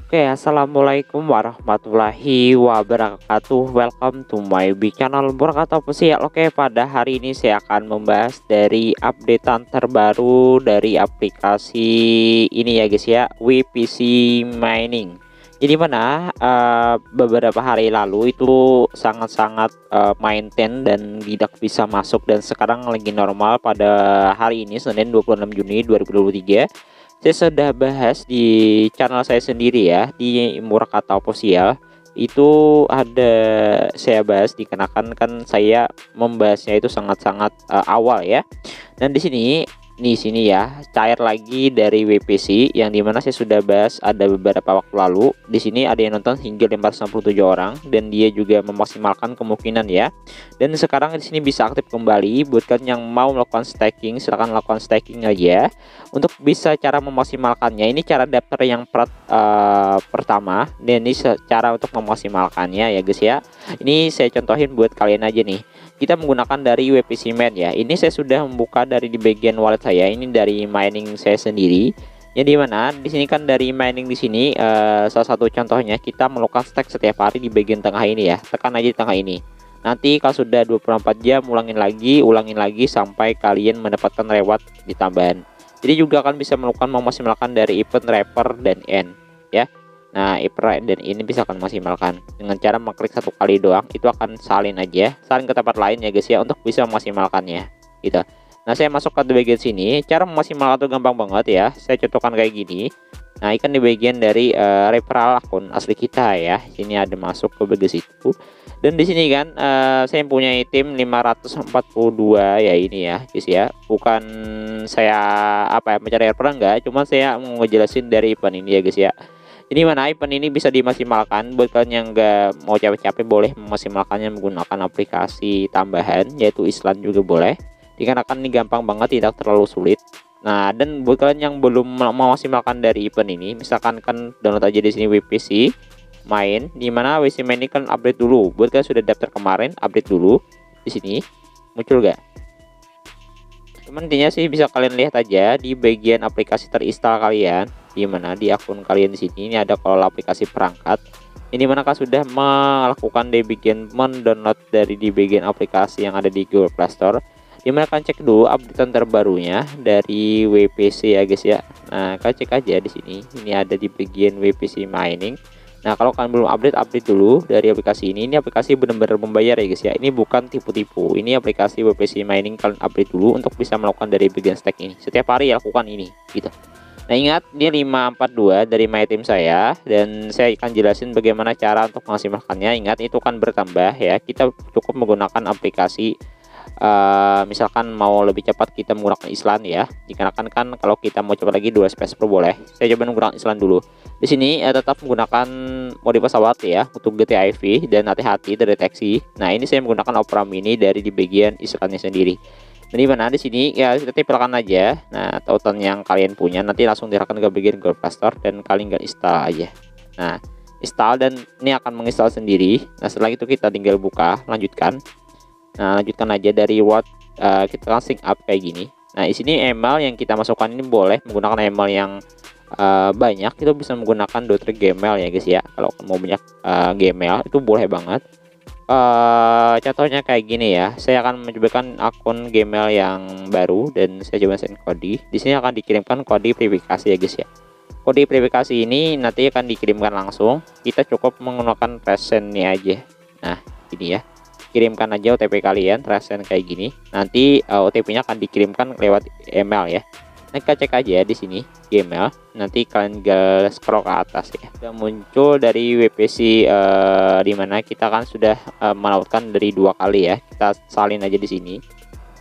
Oke, assalamualaikum warahmatullahi wabarakatuh. Welcome to my big channel Burkata Official. Oke, pada hari ini saya akan membahas dari updatean terbaru dari aplikasi ini ya guys ya, WPC Mining. Jadi mana beberapa hari lalu itu sangat-sangat maintain dan tidak bisa masuk, dan sekarang lagi normal pada hari ini Senin 26 Juni 2023. Saya sudah bahas di channel saya sendiri ya, di Murakata Official. Itu ada saya bahas dikenakan kan saya membahasnya itu sangat-sangat awal ya. Dan di sini ya cair lagi dari WPC yang dimana saya sudah bahas ada beberapa waktu lalu. Di sini ada yang nonton hingga 567 orang dan dia juga memaksimalkan kemungkinan ya. Dan sekarang di sini bisa aktif kembali. Buat kalian yang mau melakukan staking, silahkan lakukan staking aja. Untuk bisa cara memaksimalkannya, ini cara daftar yang pertama, dan ini cara untuk memaksimalkannya ya guys ya. Ini saya contohin buat kalian aja nih. Kita menggunakan dari WPC Mint ya. Ini saya sudah membuka dari di bagian wallet saya. Ini dari mining saya sendiri. Yang dimana di sini kan dari mining di sini salah satu contohnya kita melakukan stack setiap hari di bagian tengah ini ya. Tekan aja di tengah ini. Nanti kalau sudah 24 jam ulangin lagi sampai kalian mendapatkan reward di tambahan. Jadi juga akan bisa melakukan memaksimalkan dari event rapper dan end ya. Nah, event dan ini bisa akan maksimalkan dengan cara mengklik satu kali doang, itu akan salin ke tempat lain ya guys ya, untuk bisa memaksimalkannya gitu. Nah, saya masuk ke bagian sini. Cara memaksimalkan itu gampang banget ya, saya contohkan kayak gini. Nah, ikan di bagian dari referral akun asli kita ya. Sini ada masuk ke bagian situ. Dan di sini kan saya punya tim 542 ya ini ya guys ya. Bukan saya mencari referral enggak, cuma saya mau ngejelasin dari event ini ya guys ya. Jadi mana event ini bisa dimaksimalkan. Buat kalian yang nggak mau capek-capek boleh memaksimalkannya menggunakan aplikasi tambahan yaitu Island juga boleh. Dikarenakan ini gampang banget, tidak terlalu sulit. Nah, dan buat kalian yang belum memaksimalkan dari event ini, misalkan kan download aja di sini WPC main, dimana WPC main ini kan update dulu. Buat kalian sudah daftar kemarin, update dulu di sini muncul gak? Cuman intinya sih bisa kalian lihat aja di bagian aplikasi terinstall kalian, di mana di akun kalian di sini ini ada kalau aplikasi perangkat. Ini mana kalian sudah melakukan di bagian mendownload dari di bagian aplikasi yang ada di Google Play Store. Dimana kalian cek dulu updatean terbarunya dari WPC ya guys ya. Nah, kalian cek aja di sini. Ini ada di bagian WPC mining. Nah, kalau kalian belum update dulu dari aplikasi ini. Ini aplikasi benar-benar membayar ya guys ya. Ini bukan tipu-tipu. Ini aplikasi WPC mining, kalian update dulu untuk bisa melakukan dari bagian stack ini. Setiap hari ya lakukan ini gitu. Nah, ingat dia 542 dari my team saya, dan saya akan jelasin bagaimana cara untuk memaksimalkannya. Ingat itu kan bertambah ya. Kita cukup menggunakan aplikasi misalkan mau lebih cepat kita menggunakan Island ya. Dikarenakan kan kalau kita mau cepat lagi 2 space per boleh. Saya coba menggunakan Island dulu. Di sini tetap menggunakan mode pesawat ya untuk GTIV dan hati-hati terdeteksi. Nah, ini saya menggunakan Opera Mini dari di bagian Islandnya sendiri. Jadi mana di sini ya kita tempelkan aja. Nah, tautan yang kalian punya nanti langsung diarahkan ke bagian Google Play Store dan kalian nggak install aja. Nah, install dan ini akan menginstal sendiri. Nah, setelah itu kita tinggal buka, lanjutkan. Nah, lanjutkan aja dari what kita kan sync up kayak gini. Nah, di sini email yang kita masukkan ini boleh menggunakan email yang banyak. Itu bisa menggunakan .gmail ya guys ya. Kalau mau banyak Gmail itu boleh banget. Contohnya kayak gini ya, saya akan mencobakan akun Gmail yang baru dan saya coba send kode. Di sini akan dikirimkan kode verifikasi ya guys ya. Kode verifikasi ini nanti akan dikirimkan langsung. Kita cukup menggunakan presentnya aja. Nah, ini ya, kirimkan aja OTP kalian present kayak gini. Nanti OTP-nya akan dikirimkan lewat email ya. Nah, kita cek aja di sini Gmail. Nanti kalian scroll ke atas ya. Sudah muncul dari WPC di mana kita kan sudah melautkan dari 2 kali ya. Kita salin aja di sini.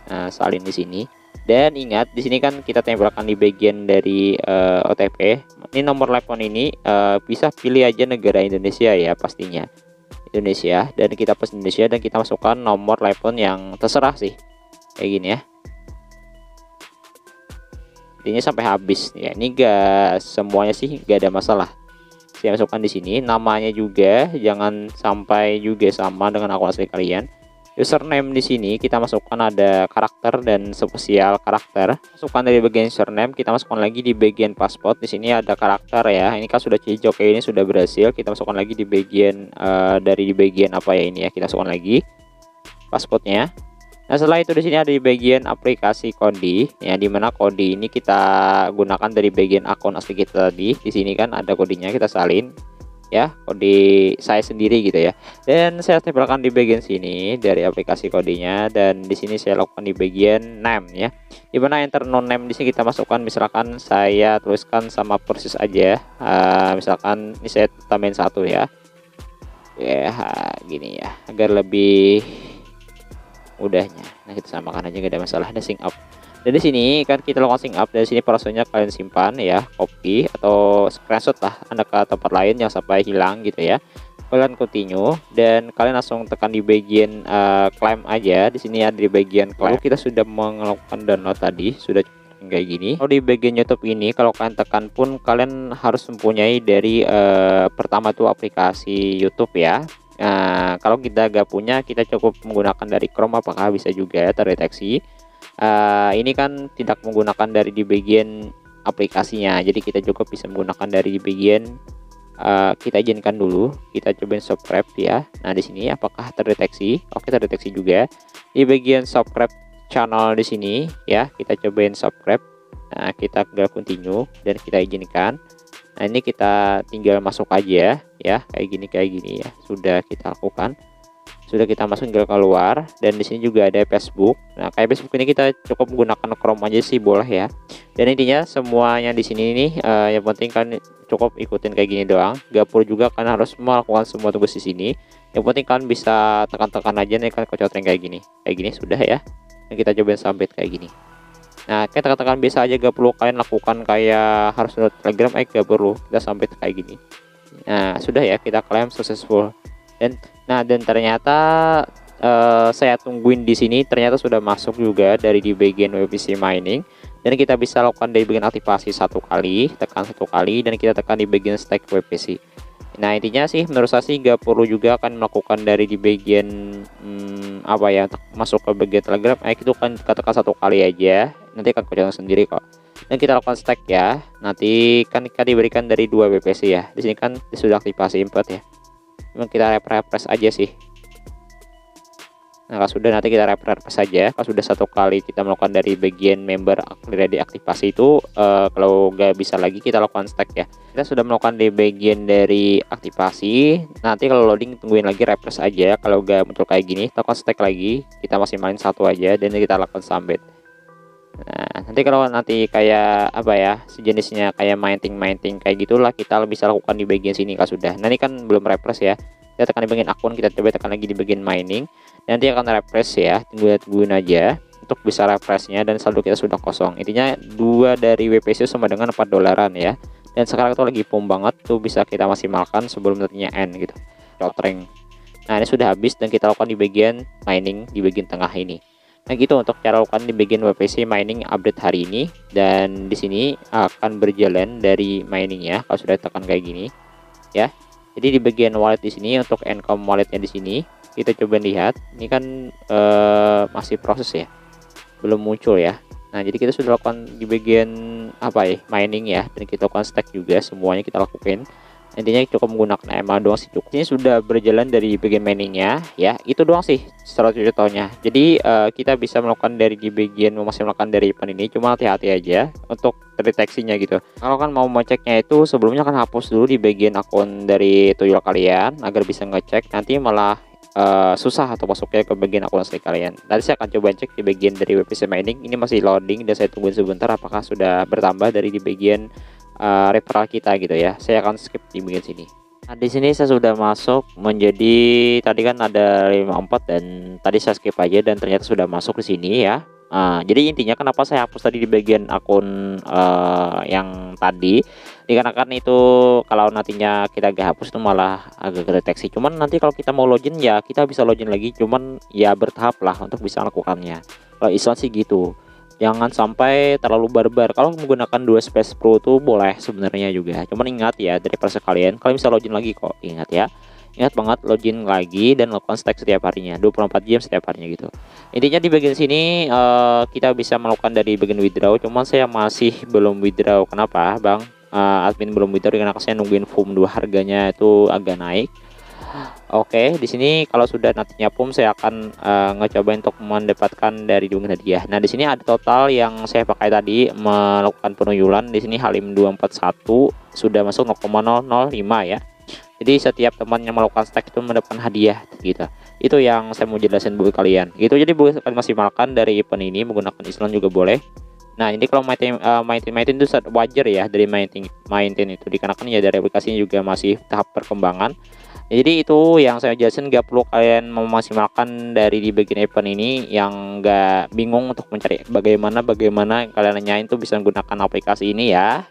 Nah, salin di sini. Dan ingat di sini kan kita tempelkan di bagian dari OTP. Ini nomor telepon ini bisa pilih aja negara Indonesia ya pastinya. Indonesia, dan kita pas Indonesia dan kita masukkan nomor telepon yang terserah sih. Kayak gini ya. Intinya sampai habis ya. Ini gak semuanya sih gak ada masalah. Saya masukkan di sini namanya juga jangan sampai juga sama dengan akun asli kalian. Username di sini kita masukkan ada karakter dan spesial karakter. Masukkan dari bagian username, kita masukkan lagi di bagian password. Di sini ada karakter ya. Ini kan sudah cicok ini sudah berhasil. Kita masukkan lagi di bagian di bagian apa ya ini ya. Kita masukkan lagi passwordnya. Nah, setelah itu di sini ada di bagian aplikasi Kodi ya, dimana kode ini kita gunakan dari bagian akun asli kita tadi. Di sini kan ada kodenya, kita salin ya, kode saya sendiri gitu ya, dan saya tempelkan di bagian sini dari aplikasi kodenya, dan di sini saya lakukan di bagian name ya, dimana enter no name di sini kita masukkan, misalkan saya tuliskan sama persis aja, misalkan ini saya tambahin 1 ya, gini ya, agar lebih mudahnya. Nah, kita samakan aja, gak ada masalah. Ada sync up. Dan di sini kan kita lakukan sync up, dari sini passwordnya kalian simpan ya, copy atau screenshot lah Anda ke tempat lain yang sampai hilang gitu ya. Kalian continue dan kalian langsung tekan di bagian claim aja. Di sini ada di bagian claim. Lalu kita sudah melakukan download tadi, sudah kayak gini. Kalau di bagian YouTube ini kalau kalian tekan pun kalian harus mempunyai dari pertama tuh aplikasi YouTube ya. Nah, kalau kita gak punya, kita cukup menggunakan dari Chrome, apakah bisa juga terdeteksi. Ini kan tidak menggunakan dari di bagian aplikasinya, jadi kita cukup bisa menggunakan dari di bagian kita izinkan dulu, kita cobain subscribe ya. Nah, di sini apakah terdeteksi? Oke, terdeteksi juga. Di bagian subscribe channel di sini ya, kita cobain subscribe. Nah, kita tinggal continue dan kita izinkan. Nah, ini kita tinggal masuk aja ya, kayak gini ya, sudah kita lakukan. Sudah kita masuk ke keluar, dan di sini juga ada Facebook. Nah, kayak Facebook ini kita cukup menggunakan Chrome aja sih boleh ya. Dan intinya semua yang di sini nih yang penting kan cukup ikutin kayak gini doang. Gak perlu juga kan harus melakukan semua tugas di sini. Yang penting kan bisa tekan-tekan aja nih kan kocotren kayak gini. Kayak gini sudah ya. Dan kita cobain submit kayak gini. Nah, kayak tekan-tekan biasa aja, gak perlu kalian lakukan kayak harus download Telegram, gak perlu. Kita submit kayak gini. Nah, sudah ya, kita klaim successful. Dan ternyata saya tungguin di sini, ternyata sudah masuk juga dari di bagian WPC mining, dan kita bisa lakukan dari bagian aktivasi 1 kali, tekan 1 kali, dan kita tekan di bagian stake WPC. Nah, intinya sih menurut saya sih gak perlu juga akan melakukan dari di bagian apa ya, masuk ke bagian Telegram, itu kan kita tekan 1 kali aja, nanti akan kocok sendiri kok. Dan kita lakukan stake ya, nanti kan kita diberikan dari 2 WPC ya. Di sini kan sudah aktivasi import ya. Memang kita refresh aja sih. Nah, kalau sudah nanti kita refresh saja. Kalau sudah 1 kali kita melakukan dari bagian member ready aktivasi itu, kalau nggak bisa lagi kita lakukan stack ya. Kita sudah melakukan di bagian dari aktivasi. Nanti kalau loading tungguin lagi, refresh aja. Kalau nggak muncul kayak gini, lakukan stack lagi. Kita masih main 1 aja dan kita lakukan submit. Nah, nanti kalau nanti kayak apa ya, sejenisnya kayak mining kayak gitulah, kita bisa lakukan di bagian sini kalau sudah. Nah, ini kan belum refresh ya. Kita tekan di bagian akun, kita coba tekan lagi di bagian mining. Nanti akan refresh ya, tungguin aja untuk bisa refreshnya, dan saldo kita sudah kosong. Intinya 2 dari WPC sama dengan 4 dolaran ya. Dan sekarang itu lagi pom banget tuh, bisa kita maksimalkan sebelum nantinya end gitu. Cotreng. Nah, ini sudah habis dan kita lakukan di bagian mining di bagian tengah ini. Nah, gitu untuk cara lakukan di bagian WPC mining update hari ini. Dan di sini akan berjalan dari mining ya, kalau sudah tekan kayak gini ya. Jadi di bagian wallet di sini untuk Encom walletnya di sini kita coba lihat. Ini kan masih proses ya, belum muncul ya. Nah, jadi kita sudah lakukan di bagian apa ya, mining ya, dan kita lakukan stack juga, semuanya kita lakukan. Intinya cukup menggunakan EMA doang sih cukup. Ini sudah berjalan dari bagian miningnya ya, itu doang sih secara contohnya. Jadi kita bisa melakukan dari di bagian memaksimalkan dari event ini, cuma hati-hati aja untuk terdeteksinya gitu. Kalau kan mau ngeceknya itu sebelumnya kan hapus dulu di bagian akun dari tuyul kalian agar bisa ngecek, nanti malah susah atau masuknya ke bagian akun asli kalian. Nanti saya akan coba cek di bagian dari WPC mining. Ini masih loading dan saya tungguin sebentar apakah sudah bertambah dari di bagian referral kita gitu ya. Saya akan skip di bagian sini. Nah, di sini saya sudah masuk menjadi, tadi kan ada 54 dan tadi saya skip aja dan ternyata sudah masuk di sini ya. Jadi intinya kenapa saya hapus tadi di bagian akun yang tadi, dikarenakan itu kalau nantinya kita gak hapus itu malah agak kedeteksi. Cuman nanti kalau kita mau login ya kita bisa login lagi, cuman ya bertahap lah untuk bisa melakukannya. Kalau Islam sih gitu. Jangan sampai terlalu barbar. Kalau menggunakan 2 Space Pro tuh boleh sebenarnya juga. Cuman ingat ya, dari persen kalian bisa login lagi kok. Ingat ya. ingat banget login lagi dan lakukan stack setiap harinya 24 jam setiap harinya gitu. Intinya di bagian sini kita bisa melakukan dari bagian withdraw, cuman saya masih belum withdraw. Kenapa Bang? Admin belum withdraw karena saya nungguin FUM 2 harganya itu agak naik. Oke, di sini kalau sudah nantinya PUM saya akan ngecoba untuk mendapatkan dari dua hadiah. Nah, di sini ada total yang saya pakai tadi melakukan penuyulan. Di sini Halim 241 sudah masuk 0,005 ya. Jadi setiap teman yang melakukan stack itu mendapatkan hadiah gitu. Itu yang saya mau jelasin buat kalian. Gitu, jadi buat kalian maksimalkan dari event ini menggunakan Island juga boleh. Nah, ini kalau main itu wajar ya dari main itu dikarenakan ya dari aplikasinya juga masih tahap perkembangan. Jadi itu yang saya jelasin, gak perlu kalian memaksimalkan dari di bagian event ini yang gak bingung untuk mencari bagaimana kalian nanyain tuh bisa menggunakan aplikasi ini ya.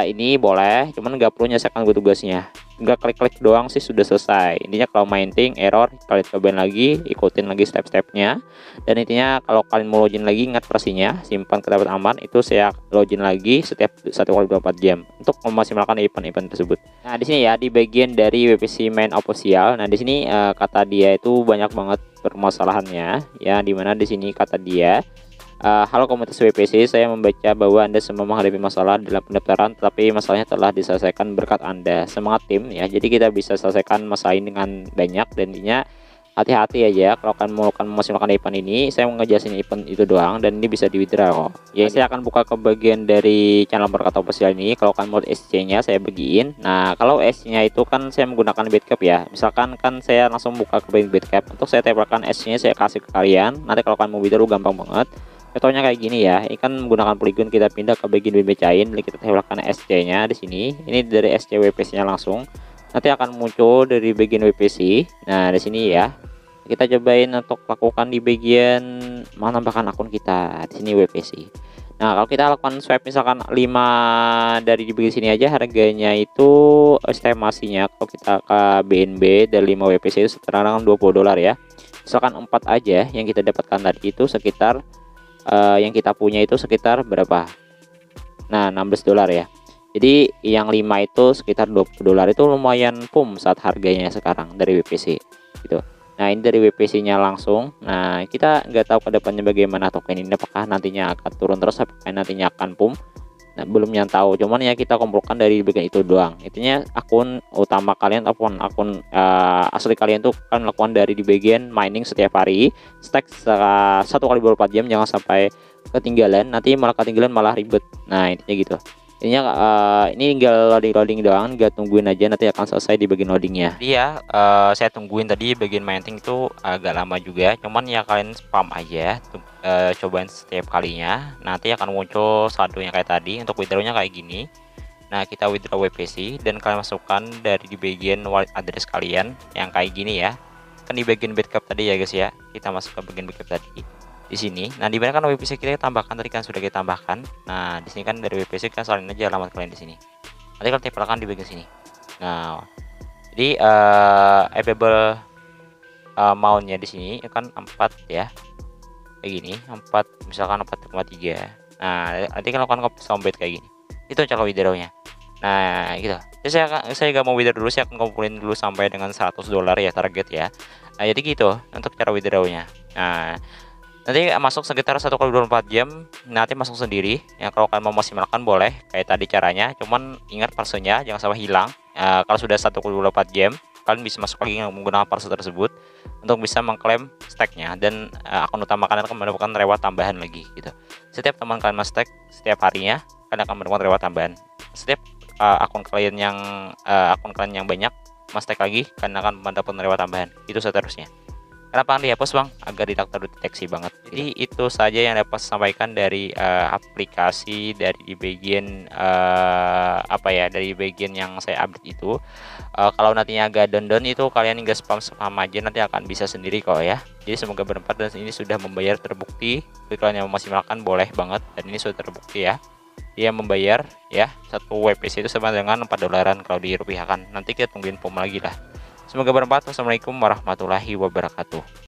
Ini boleh, cuman gak perlu menyelesaikan tugasnya, nggak klik-klik doang sih sudah selesai. Intinya kalau main error kalian cobain lagi, ikutin lagi step-stepnya. Dan intinya kalau kalian mau login lagi, ingat versinya, simpan ke tempat aman. Itu saya login lagi setiap 1x24 jam untuk memaksimalkan event-event tersebut. Nah, di sini ya di bagian dari WPC main official. Nah, di sini kata dia itu banyak banget permasalahannya ya, dimana di sini kata dia, halo komunitas WPC, saya membaca bahwa Anda semua menghadapi masalah dalam pendaftaran, tetapi masalahnya telah diselesaikan berkat Anda. Semangat tim ya. Jadi kita bisa selesaikan masalah ini dengan banyak, dan intinya hati-hati aja kalau kalian mau memaksimalkan event ini. Saya mau ngejelasin event itu doang dan ini bisa di withdraw. Ya, saya akan buka ke bagian dari channel berkata official ini. Kalau kalian mau SC-nya saya bagiin. Nah, kalau SC-nya itu kan saya menggunakan Bitcap ya. Misalkan kan saya langsung buka ke bagian Bitcap. Untuk saya tempelkan SC-nya saya kasih ke kalian. Nanti kalau kalian mau withdraw gampang banget. Contohnya kayak gini ya, ini kan menggunakan polygon, kita pindah ke bagian BB-Chain, kita tempelkan SC-nya di sini. Ini dari SC WPC-nya langsung. Nanti akan muncul dari bagian WPC. Nah, di sini ya. Kita cobain untuk lakukan di bagian menambahkan akun kita di sini WPC. Nah, kalau kita lakukan swipe misalkan 5 dari di bagian sini aja, harganya itu estimasinya kalau kita ke BNB dari 5 WPC itu setara dengan $20 ya. Misalkan 4 aja yang kita dapatkan tadi itu sekitar yang kita punya itu sekitar berapa? Nah, $16 ya. Jadi yang 5 itu sekitar $20, itu lumayan PUM saat harganya sekarang dari WPC gitu. Nah, ini dari WPC-nya langsung. Nah, kita nggak tahu kedepannya bagaimana token ini, apakah nantinya akan turun terus, apakah nantinya akan PUM. Nah, belum yang tahu, cuman ya kita kumpulkan dari bagian itu doang. Intinya akun utama kalian ataupun akun asli kalian tuh kan lakukan dari di bagian mining setiap hari, stack 1x24 jam, jangan sampai ketinggalan, nanti malah ketinggalan malah ribet. Nah, intinya gitu. Intinya ini tinggal loading doang, tinggal tungguin aja, nanti akan selesai di bagian loadingnya. Iya, saya tungguin tadi bagian mining itu agak lama juga, cuman ya kalian spam aja, cobain setiap kalinya, nanti akan muncul saldonya kayak tadi. Untuk withdrawnya kayak gini. Nah, kita withdraw WPC dan kalian masukkan dari di bagian wallet address kalian yang kayak gini ya. Kan di bagian Bitcap tadi ya guys ya, kita masuk ke bagian Bitcap tadi di sini. Nah, di mana kan WPC kita tambahkan tadi kan sudah kita tambahkan. Nah, di sini kan dari WPC kita salin aja alamat kalian di sini. Nanti kalian tempelkan di bagian sini. Nah, jadi available mountnya di sini kan 4 ya. Kayak gini, 4 misalkan 4,3. Nah, nanti kan lakukan copy sombet kayak gini. Itu cara withdrawnya. Nah, gitu. Jadi saya gak mau withdraw dulu, saya akan kumpulin dulu sampai dengan $100 ya target ya. Nah, jadi gitu untuk cara withdrawnya. Nah, nanti masuk sekitar 1x24 jam, nanti masuk sendiri ya. Kalau kalian mau maksimalkan boleh kayak tadi caranya, cuman ingat parsenya jangan sampai hilang. Kalau sudah 1x24 jam kalian bisa masuk lagi menggunakan parse tersebut untuk bisa mengklaim stacknya, dan akun utama kalian akan mendapatkan reward tambahan lagi gitu. Setiap teman kalian stack setiap harinya kalian akan mendapatkan reward tambahan. Setiap akun kalian yang banyak stack lagi kalian akan mendapatkan reward tambahan, itu seterusnya. Kenapa dihapus bang? Agar tidak terdeteksi banget. Jadi itu saja yang dapat saya sampaikan dari aplikasi dari di bagian dari bagian yang saya update itu. Kalau nantinya agak down itu kalian nggak spam aja, nanti akan bisa sendiri kok ya. Jadi semoga bermanfaat, dan ini sudah membayar terbukti. Jadi kalian yang maksimalkan boleh banget, dan ini sudah terbukti ya. Dia membayar ya, 1 WPC itu sama dengan $4 kalau dirupiahkan. Nanti kita tungguin PUM lagi lah. Semoga bermanfaat. Wassalamualaikum warahmatullahi wabarakatuh.